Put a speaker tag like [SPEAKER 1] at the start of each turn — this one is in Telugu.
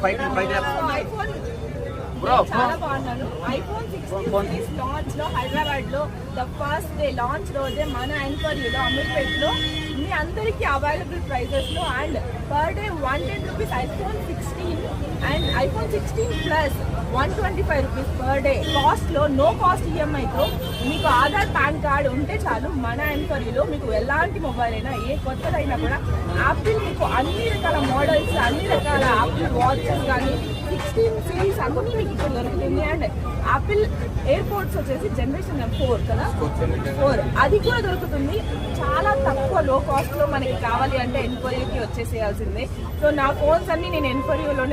[SPEAKER 1] పైన
[SPEAKER 2] ఐఫోన్ చాలా బాగున్నాను. ఐఫోన్ 16 లాంచ్ లో హైదరాబాద్ లో ద ఫస్ట్ డే లాంచ్ రోజే మన ఎన్క్వైరీలో అమీర్పేట్లో మీ అందరికీ అవైలబుల్ ప్రైజెస్ లో and per day 110 rupees iPhone 16 and iPhone 16 plus 125 rupees per day cost లో నో కాస్ట్ ఈఎంఐతో మీకు ఆధార్ పాన్ కార్డ్ ఉంటే చాలు మన ఎన్క్వైరీలో మీకు ఎలాంటి మొబైల్ అయినా ఏ కొత్తదైనా కూడా యాపిల్ మీకు అన్ని రకాల మోడల్స్ అన్ని రకాల యాపిల్ వాచెస్ కానీ 16 సిరీస్ అన్ని మీకు ఇక్కడ దొరుకుతుంది అండ్ యాపిల్ ఎయిర్పోర్ట్స్ వచ్చేసి జనరేషన్ 4 కదా 4 అది కూడా దొరుకుతుంది చాలా తక్కువ లో కాస్ట్ లో మనకి కావాలి అంటే ఎన్క్వైరీకి వచ్చేసేయాల్సిందే. సో నా ఫోన్స్ అన్ని నేను ఎన్క్వైరీలోనే